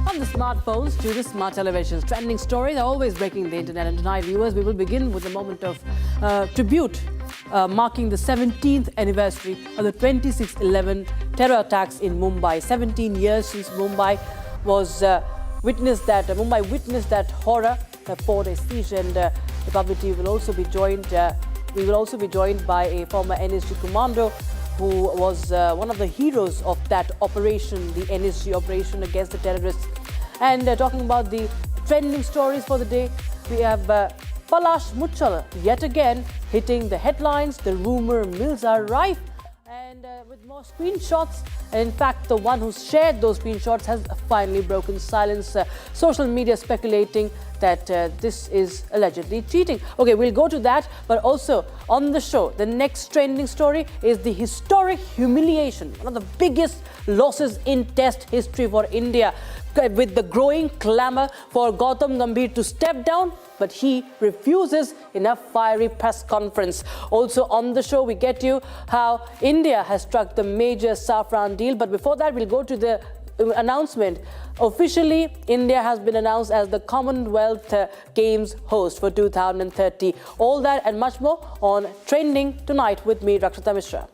From the smartphones to the smart televisions, trending stories are always breaking the internet. And tonight, viewers, we will begin with a moment of tribute marking the 17th anniversary of the 26/11 terror attacks in Mumbai. 17 years since Mumbai witnessed that horror, a 4-day siege, and the public TV will also be joined. We will also be joined by a former NSG commando who was one of the heroes of that operation, the NSG operation against the terrorists. And talking about the trending stories for the day, we have Palash Muchal yet again hitting the headlines. The rumor mills are rife, and with more screenshots. And in fact, the one who shared those screenshots has finally broken silence. Social media speculating that this is allegedly cheating. Okay, we'll go to that, but also on the show, the next trending story is the historic humiliation, one of the biggest losses in Test history for India, with the growing clamour for Gautam Gambhir to step down, but he refuses in a fiery press conference. Also on the show, we get you how India has struck the major saffron deal. But before that, we'll go to the announcement. Officially, India has been announced as the Commonwealth Games host for 2030. All that and much more on Trending tonight with me, Rakshita Mishra.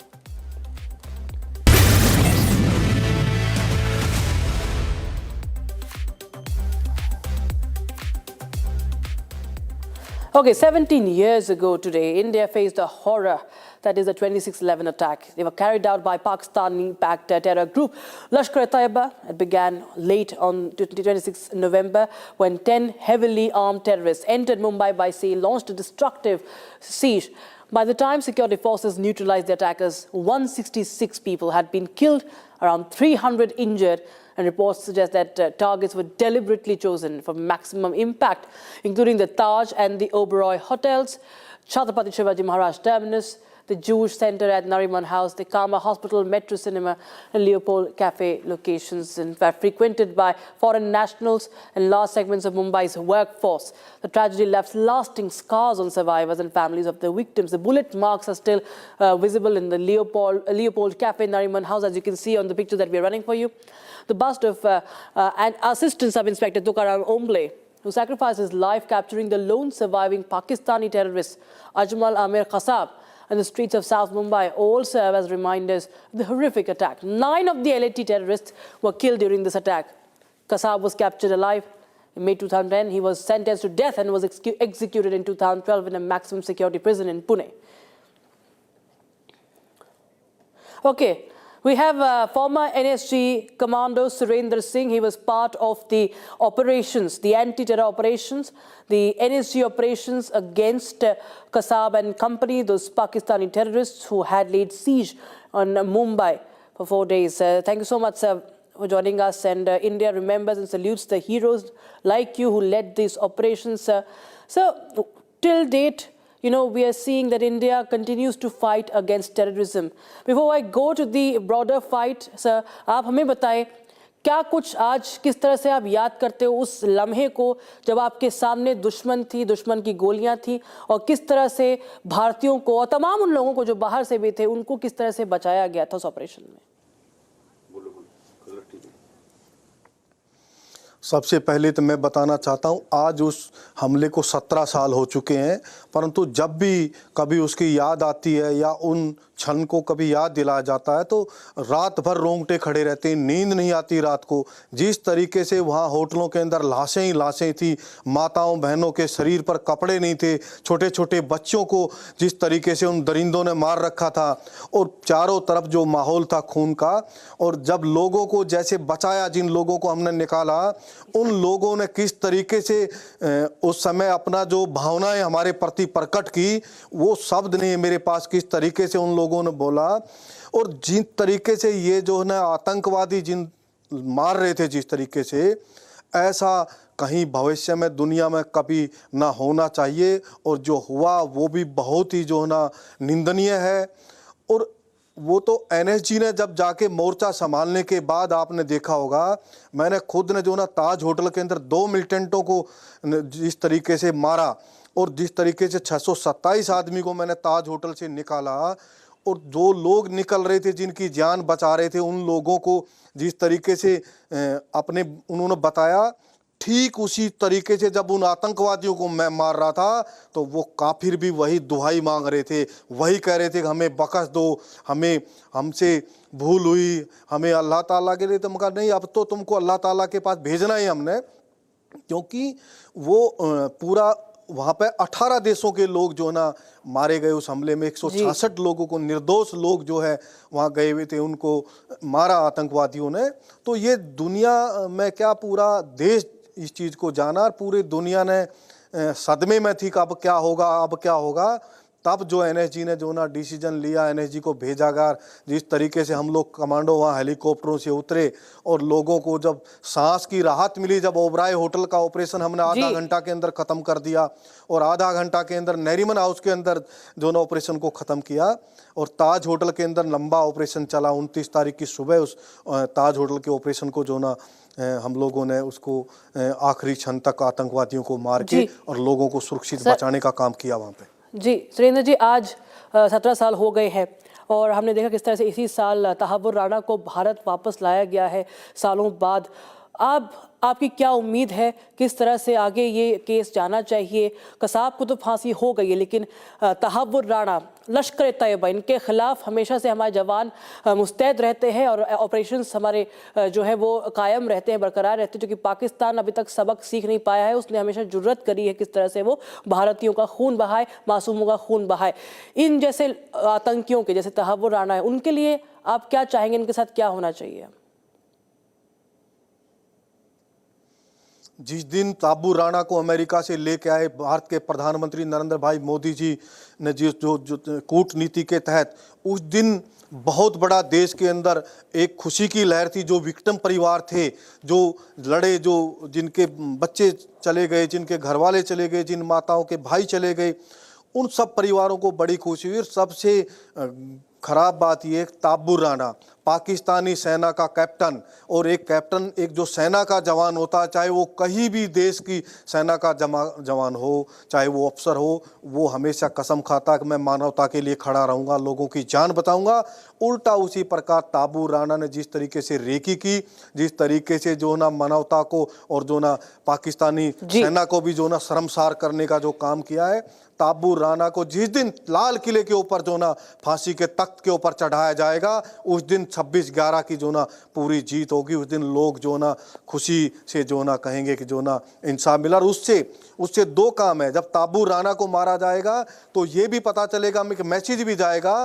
Okay, 17 years ago today, India faced a horror, that is the 26/11 attack. They were carried out by Pakistani-backed terror group Lashkar-e-Taiba. It began late on 26 November when 10 heavily armed terrorists entered Mumbai by sea, launched a destructive siege. By the time security forces neutralized the attackers, 166 people had been killed, around 300 injured, and reports suggest that targets were deliberately chosen for maximum impact, including the Taj and the Oberoi hotels, Chhatrapati Shivaji Maharaj Terminus, the Jewish Center at Nariman House, the Kama Hospital, Metro Cinema, and Leopold Cafe locations, in fact, frequented by foreign nationals and large segments of Mumbai's workforce. The tragedy left lasting scars on survivors and families of the victims. The bullet marks are still visible in the Leopold Cafe, Nariman House, as you can see on the picture that we are running for you. The bust of an Assistant Sub-Inspector Tukaram Omble, who sacrificed his life capturing the lone surviving Pakistani terrorist Ajmal Amir Qasab in the streets of South Mumbai, all serve as reminders of the horrific attack. 9 of the LAT terrorists were killed during this attack. Qasab was captured alive in May 2010. He was sentenced to death and was executed in 2012 in a maximum security prison in Pune. Okay. We have former NSG commando Surendra Singh. He was part of the operations, the anti-terror operations, the NSG operations against Qasab and company, those Pakistani terrorists who had laid siege on Mumbai for 4 days. Thank you so much, sir, for joining us. And India remembers and salutes the heroes like you who led these operations. So, till date, you know, we are seeing that India continues to fight against terrorism. Before I go to the broader fight, sir, आप हमें बताएं क्या कुछ आज किस तरह से आप याद करते हो उस लम्हे को जब आपके सामने दुश्मन थी, दुश्मन की गोलियां थी, और किस तरह से भारतीयों को और तमाम उन लोगों को जो बाहर से भी थे उनको किस तरह से बचाया गया था उस ऑपरेशन में? सबसे पहले तो मैं बताना चाहता हूं, आज उस हमले को 17 साल हो चुके हैं, परंतु जब भी कभी उसकी याद आती है या उन क्षण को कभी याद दिलाया जाता है तो रात भर रोंगटे खड़े रहते हैं, नींद नहीं आती रात को। जिस तरीके से वहाँ होटलों के अंदर लाशें ही लाशें थी, माताओं बहनों के शरीर पर कपड़े नहीं थे, छोटे छोटे बच्चों को जिस तरीके से उन दरिंदों ने मार रखा था, और चारों तरफ जो माहौल था खून का, और जब लोगों को जैसे बचाया, जिन लोगों को हमने निकाला, उन लोगों ने किस तरीके से उस समय अपना जो भावनाएं हमारे प्रति प्रकट की, वो शब्द नहीं है मेरे पास, किस तरीके से उन लोगों ने बोला। और जिन तरीके से ये जो है ना आतंकवादी जिन मार रहे थे जिस तरीके से, ऐसा कहीं भविष्य में दुनिया में कभी ना होना चाहिए, और जो हुआ वो भी बहुत ही जो है ना निंदनीय है। और वो तो एनएसजी ने जब जाके मोर्चा संभालने के बाद आपने देखा होगा, मैंने खुद ने जो ना ताज होटल के अंदर 2 मिलिटेंटों को जिस तरीके से मारा और जिस तरीके से 627 आदमी को मैंने ताज होटल से निकाला, और जो लोग निकल रहे थे, जिनकी जान बचा रहे थे, उन लोगों को जिस तरीके से उन्होंने बताया, ठीक उसी तरीके से जब उन आतंकवादियों को मैं मार रहा था तो वो काफिर भी वही दुहाई मांग रहे थे, वही कह रहे थे कि हमें बख्श दो, हमें हमसे भूल हुई, हमें अल्लाह ताला के लिए। तो मगर नहीं, अब तो तुमको अल्लाह ताला के पास भेजना ही हमने, क्योंकि वो पूरा वहाँ पे 18 देशों के लोग जो ना मारे गए उस हमले में। 166 लोगों को, निर्दोष लोग जो है वहाँ गए हुए थे, उनको मारा आतंकवादियों ने। तो ये दुनिया में क्या, पूरा देश इस चीज़ को जाना, और पूरी दुनिया ने सदमे में थी कि अब क्या होगा, अब क्या होगा। तब जो एनएसजी ने जो ना डिसीजन लिया, एनएसजी को भेजा गया। जिस तरीके से हम लोग कमांडो वहाँ हेलीकॉप्टरों से उतरे और लोगों को जब सांस की राहत मिली, जब ओबराय होटल का ऑपरेशन हमने आधा घंटा के अंदर ख़त्म कर दिया और आधा घंटा के अंदर नरीमन हाउस के अंदर जो ना ऑपरेशन को ख़त्म किया, और ताज होटल के अंदर लंबा ऑपरेशन चला। 29 तारीख की सुबह उस ताज होटल के ऑपरेशन को जो ना हम लोगों ने उसको आखिरी क्षण तक आतंकवादियों को मार के और लोगों को सुरक्षित बचाने का काम किया वहाँ पे। जी सुरेंद्र जी, आज 17 साल हो गए हैं और हमने देखा किस तरह से इसी साल तहावुर राणा को भारत वापस लाया गया है सालों बाद। अब आपकी क्या उम्मीद है, किस तरह से आगे ये केस जाना चाहिए? कसाब को तो फांसी हो गई है, लेकिन तहावुर राणा, लश्कर तैयबा, इनके खिलाफ हमेशा से हमारे जवान मुस्तैद रहते हैं और ऑपरेशंस हमारे जो है वो कायम रहते हैं, बरकरार रहते हैं, जो कि पाकिस्तान अभी तक सबक सीख नहीं पाया है। उसने हमेशा जुर्रत करी है किस तरह से वो भारतीयों का खून बहाए, मासूमों का खून बहाए। इन जैसे आतंकियों के, जैसे तहावुर राणा है, उनके लिए आप क्या चाहेंगे, इनके साथ क्या होना चाहिए? जिस दिन तहावुर राणा को अमेरिका से लेके आए भारत के प्रधानमंत्री नरेंद्र भाई मोदी जी ने, जो कूटनीति के तहत, उस दिन बहुत बड़ा देश के अंदर एक खुशी की लहर थी। जो विक्टिम परिवार थे, जो लड़े, जो जिनके बच्चे चले गए, जिनके घर वाले चले गए, जिन माताओं के भाई चले गए, उन सब परिवारों को बड़ी खुशी हुई। और सबसे खराब बात यह, तहावुर राणा पाकिस्तानी सेना का कैप्टन, और एक कैप्टन, एक जो सेना का जवान होता है, चाहे वो कहीं भी देश की सेना का जवान हो, चाहे वो अफसर हो, वो हमेशा कसम खाता कि मैं मानवता के लिए खड़ा रहूँगा, लोगों की जान बचाऊंगा। उल्टा उसी प्रकार तहावुर राणा ने जिस तरीके से रेकी की, जिस तरीके से जो ना मानवता को और जो ना पाकिस्तानी सेना को भी जो ना शर्मसार करने का जो काम किया है, तहावुर राणा को जिस दिन लाल किले के ऊपर जो ना फांसी के तख्त के ऊपर चढ़ाया जाएगा, उस दिन 26/11 की जो ना पूरी जीत होगी। उस दिन लोग जो ना खुशी से जो ना कहेंगे कि जो ना इंसाफ मिला। और उससे दो काम है, जब तहावुर राणा को मारा जाएगा तो ये भी पता चलेगा, मैसेज भी जाएगा,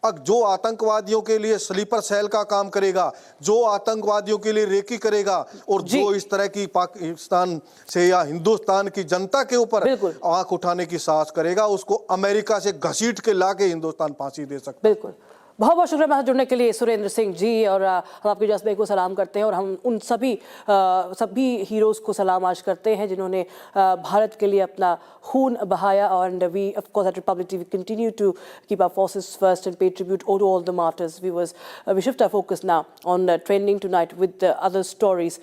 अब जो आतंकवादियों के लिए स्लीपर सेल का काम करेगा, जो आतंकवादियों के लिए रेकी करेगा, और जो इस तरह की पाकिस्तान से या हिंदुस्तान की जनता के ऊपर आंख उठाने की साहस करेगा, उसको अमेरिका से घसीट के लाके हिंदुस्तान फांसी दे सकता है। बिल्कुल, बहुत बहुत शुक्रिया हमारे जुड़ने के लिए सुरेंद्र सिंह जी। और हम आपके जज्बे को सलाम करते हैं और हम उन सभी हीरोज़ को सलाम आज करते हैं जिन्होंने भारत के लिए अपना खून बहाया। और we of course at Republic TV continue to keep our forces first and pay tribute to all the martyrs. We shift our focus now on trending tonight with other stories.